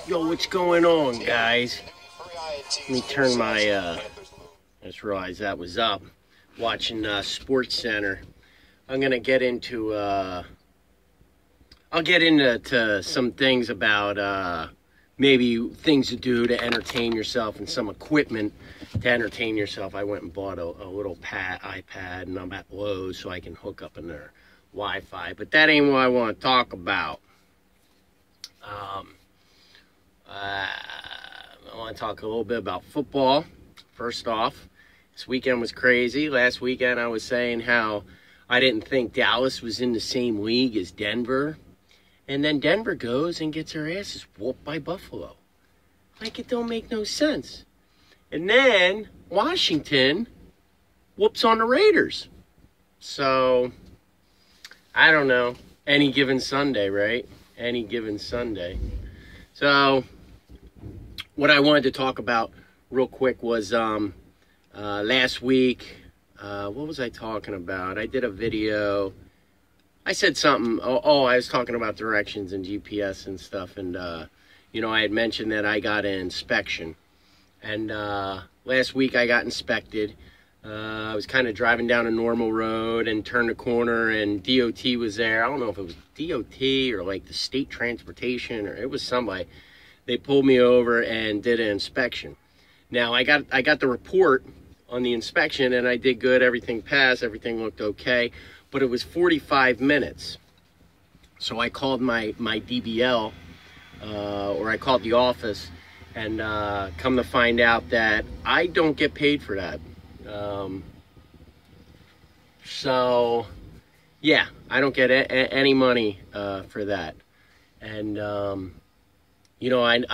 Yo, what's going on, guys? Let me turn my, I just realized that was up. Watching Sports Center. I'm gonna get into, I'll get into some things about, maybe things to do to entertain yourself and some equipment to entertain yourself. I went and bought a little iPad, and I'm at Lowe's so I can hook up in their Wi-Fi. But that ain't what I want to talk about. I want to talk a little bit about football. First off, this weekend was crazy. Last weekend I was saying how I didn't think Dallas was in the same league as Denver. And then Denver goes and gets their asses whooped by Buffalo. Like, it don't make no sense. And then Washington whoops on the Raiders. So, I don't know. Any given Sunday, right? Any given Sunday. So, what I wanted to talk about real quick was last week. What was I talking about? I did a video. I said something. I was talking about directions and GPS and stuff. And, I had mentioned that I got an inspection. And last week I got inspected. I was kind of driving down a normal road and turned a corner, and DOT was there. I don't know if it was DOT or like the state transportation, or it was somebody. They pulled me over and did an inspection. Now I got the report on the inspection, and I did good. Everything passed. Everything looked okay. But it was 45 minutes. So I called my DBL, or I called the office, and come to find out that I don't get paid for that. So, yeah, I don't get any money for that. And, I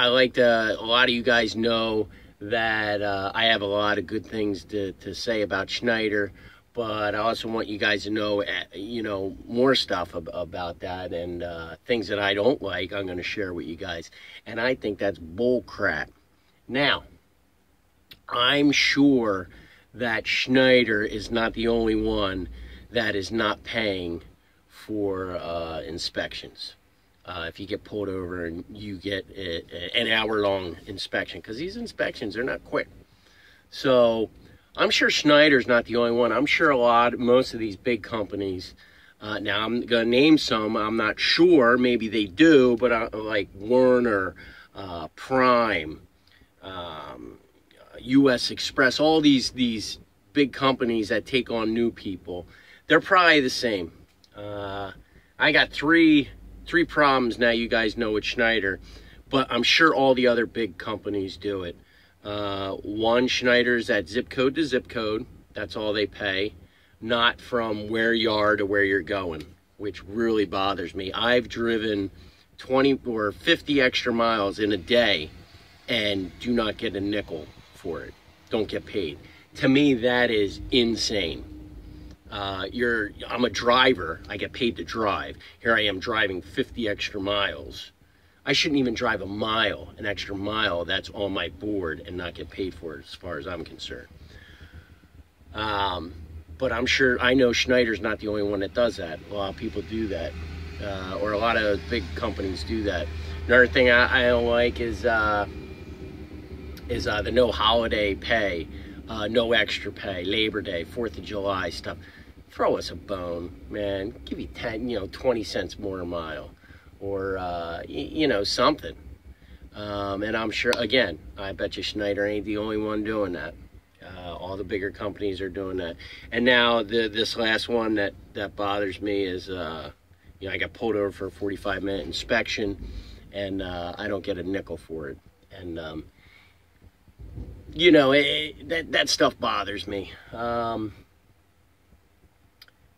like to, a lot of you guys know that I have a lot of good things to say about Schneider, but I also want you guys to know, more stuff about that, and things that I don't like, I'm going to share with you guys. And I think that's bull crap. Now, I'm sure that Schneider is not the only one that is not paying for inspections. If you get pulled over and you get an hour-long inspection, because these inspections are not quick. So I'm sure Schneider's not the only one. I'm sure most of these big companies, now I'm going to name some, I'm not sure, maybe they do, but like Warner, Prime, U.S. Express, all these big companies that take on new people, they're probably the same. I got three problems now, you guys know, with Schneider, but I'm sure all the other big companies do it. One, Schneider's at zip code to zip code. That's all they pay, not from where you are to where you're going, which really bothers me. I've driven 20 or 50 extra miles in a day and do not get a nickel for it. Don't get paid. To me, that is insane. I'm a driver. I get paid to drive. Here I am driving 50 extra miles. I shouldn't even drive an extra mile that's on my board, and not get paid for it, as far as I'm concerned. But I know Schneider's not the only one that does that. A lot of people do that, or a lot of big companies do that. Another thing I don't like is the no holiday pay, no extra pay, Labor Day, 4th of July stuff. Throw us a bone, man. Give you 20 cents more a mile, or something. And I'm sure, again, I bet you Schneider ain't the only one doing that. All the bigger companies are doing that. And now this last one that bothers me is, I got pulled over for a 45-minute inspection, and I don't get a nickel for it. And that stuff bothers me.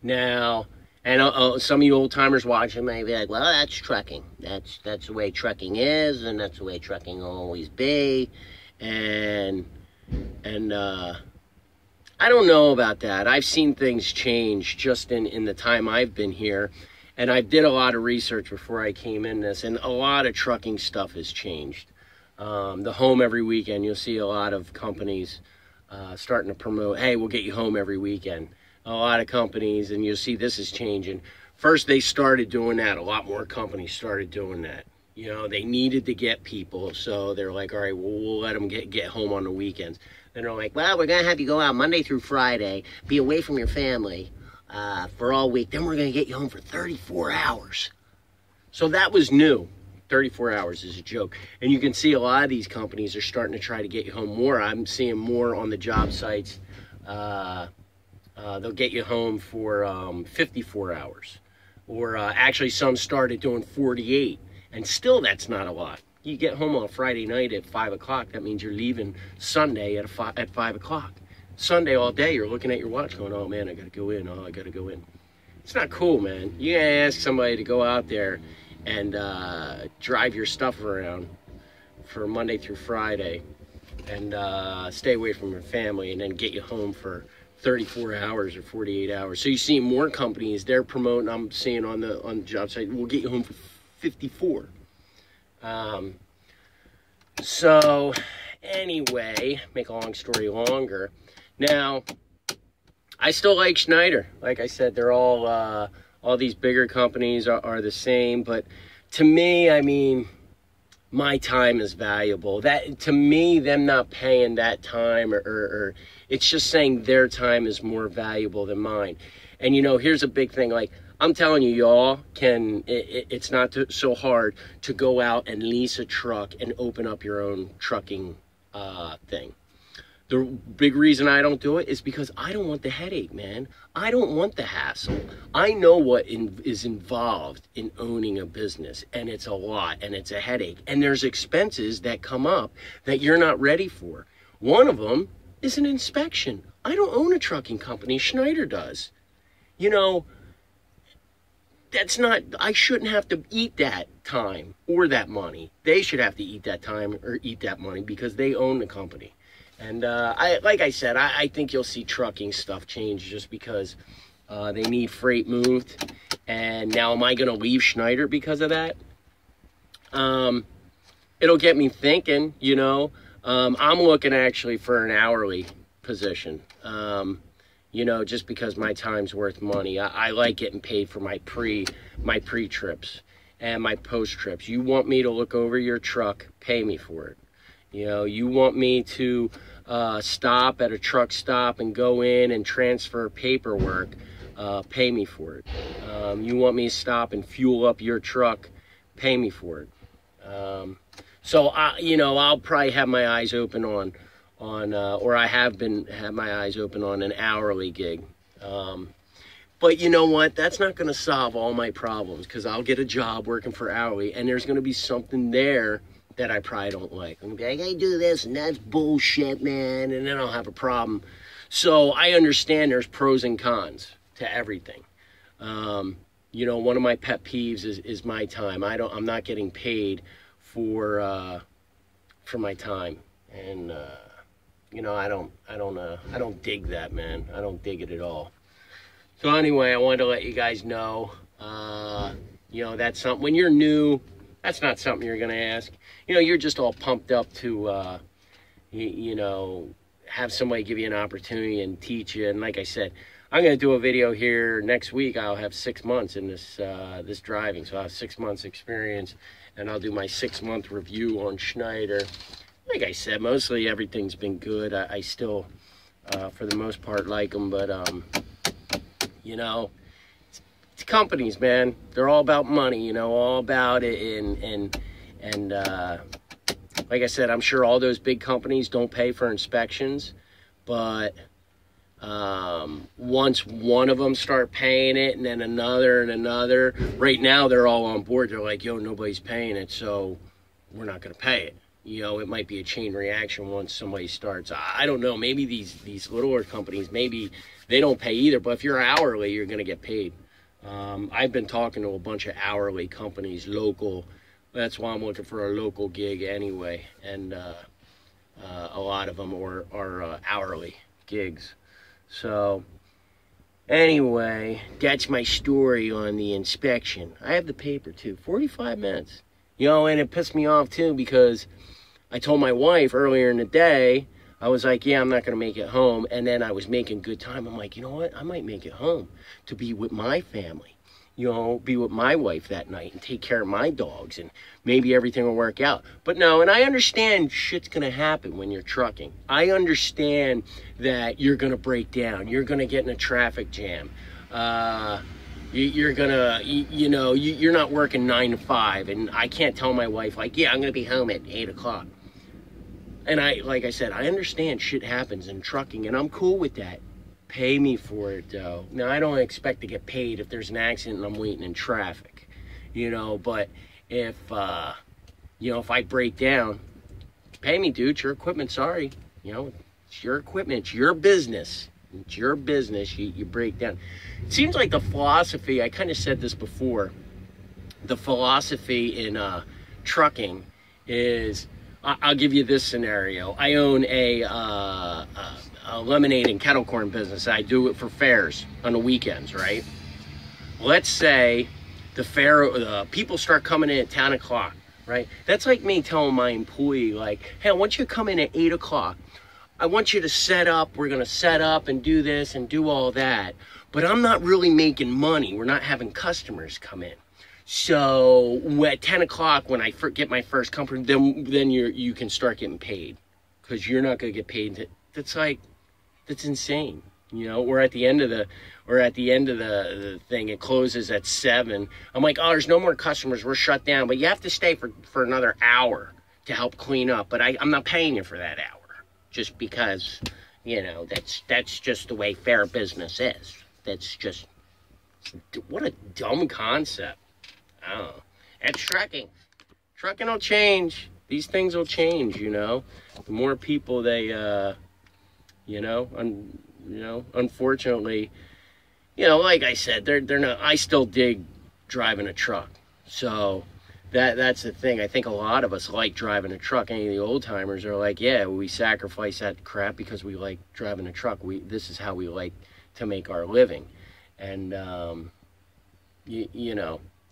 Now, and some of you old timers watching may be like, well, that's trucking. That's the way trucking is, and that's the way trucking will always be. And I don't know about that. I've seen things change just in the time I've been here, and I did a lot of research before I came in this, and a lot of trucking stuff has changed. The home every weekend, you'll see a lot of companies starting to promote, hey, we'll get you home every weekend. A lot of companies, and you'll see this is changing. First, they started doing that. A lot more companies started doing that. You know, they needed to get people, so they're like, all right, well, we'll let them get home on the weekends. Then they're like, well, we're going to have you go out Monday through Friday, be away from your family for all week. Then we're going to get you home for 34 hours. So that was new. 34 hours is a joke. And you can see a lot of these companies are starting to try to get you home more. I'm seeing more on the job sites. They'll get you home for 54 hours. Or actually some started doing 48. And still that's not a lot. You get home on a Friday night at 5 o'clock. That means you're leaving Sunday at 5 o'clock. Sunday all day, you're looking at your watch going, oh man, I got to go in. Oh, I got to go in. It's not cool, man. You got to ask somebody to go out there and drive your stuff around for Monday through Friday and stay away from your family and then get you home for 34 hours or 48 hours. So you see more companies, they're promoting, I'm seeing on the job site, we'll get you home for 54. So anyway, make a long story longer. Now, I still like Schneider. Like I said, they're all these bigger companies are the same, but to me, I mean, my time is valuable. That, to me, them not paying that time or it's just saying their time is more valuable than mine. And you know, here's a big thing, like, I'm telling you, y'all it's not so hard to go out and lease a truck and open up your own trucking thing. The big reason I don't do it is because I don't want the headache, man. I don't want the hassle. I know what is involved in owning a business, and it's a lot, and it's a headache. And there's expenses that come up that you're not ready for. One of them is an inspection. I don't own a trucking company. Schneider does. You know, that's not, I shouldn't have to eat that time or that money. They should have to eat that time or eat that money because they own the company. And like I said, I think you'll see trucking stuff change just because they need freight moved. And now am I going to leave Schneider because of that? It'll get me thinking, you know. I'm looking actually for an hourly position. You know, just because my time's worth money. I like getting paid for my pre-trips and my post-trips. You want me to look over your truck, pay me for it. You know, you want me to stop at a truck stop and go in and transfer paperwork, pay me for it. You want me to stop and fuel up your truck, pay me for it. So, you know, I'll probably have my eyes open on or I have my eyes open on an hourly gig. But you know what? That's not going to solve all my problems because I'll get a job working for hourly and there's going to be something there that I probably don't like. I'm going to be like, I do this and that's bullshit, man, and then I'll have a problem. So I understand there's pros and cons to everything. You know, one of my pet peeves is my time. I'm not getting paid for my time, and you know, I don't dig that, man. I don't dig it at all. So anyway, I wanted to let you guys know, you know, that's something, when you're new, that's not something you're going to ask. You know, you're just all pumped up to, you know, have somebody give you an opportunity and teach you. And like I said, I'm going to do a video here next week. I'll have 6 months in this driving. So I'll have 6 months experience, and I'll do my 6-month review on Schneider. Like I said, mostly everything's been good. I still, for the most part, like them. But, you know, it's companies, man. They're all about money, you know, all about it. And like I said, I'm sure all those big companies don't pay for inspections. But once one of them start paying it and then another and another, right now they're all on board. They're like, yo, nobody's paying it, so we're not going to pay it. You know, it might be a chain reaction once somebody starts. I don't know. Maybe these littler companies, maybe they don't pay either. But if you're hourly, you're going to get paid. I've been talking to a bunch of hourly companies, local. That's why I'm looking for a local gig anyway. And a lot of them are hourly gigs. So anyway, that's my story on the inspection. I have the paper too. 45 minutes. You know, and it pissed me off too because I told my wife earlier in the day, I was like, yeah, I'm not going to make it home. And then I was making good time. I'm like, you know what? I might make it home to be with my family. be with my wife that night and take care of my dogs, and maybe everything will work out. But no, and I understand shit's going to happen when you're trucking. I understand that you're going to break down. You're going to get in a traffic jam. You're gonna, you're not working 9 to 5, and I can't tell my wife, like, yeah, I'm going to be home at 8 o'clock. And like I said, I understand shit happens in trucking, and I'm cool with that. Pay me for it, though. Now, I don't expect to get paid if there's an accident and I'm waiting in traffic, but if I break down, pay me, dude. It's your equipment, sorry. It's your equipment, it's your business. It's your business, you break down. It seems like the philosophy, I kind of said this before, the philosophy in trucking is, I'll give you this scenario. I own a lemonade and kettle corn business. I do it for fairs on the weekends, right? Let's say the fair, people start coming in at 10 o'clock, right? That's like me telling my employee, like, hey, I want you to come in at 8 o'clock. I want you to set up. We're going to set up and do this and do all that. But I'm not really making money. We're not having customers come in. So at 10 o'clock, when I get my first company, then you can start getting paid, because you're not going to get paid. That's insane. Or at the end of the thing, it closes at 7. I'm like, oh, there's no more customers. We're shut down. But you have to stay for another hour to help clean up. But I'm not paying you for that hour. Just because, that's just the way fair business is. That's just, what a dumb concept. Oh, that's trucking. Trucking will change. These things will change, The more people they, unfortunately, like I said, they're not, I still dig driving a truck. So that's the thing. I think a lot of us like driving a truck. Any of the old timers are like, yeah, we sacrifice that crap because we like driving a truck. This is how we like to make our living. And,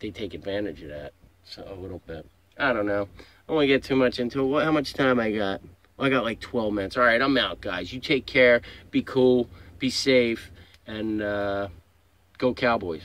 they take advantage of that. So a little bit. I don't know. I don't want to get too much into it. How much time I got? Well, I got like 12 minutes. All right, I'm out, guys. You take care. Be cool. Be safe. And go Cowboys.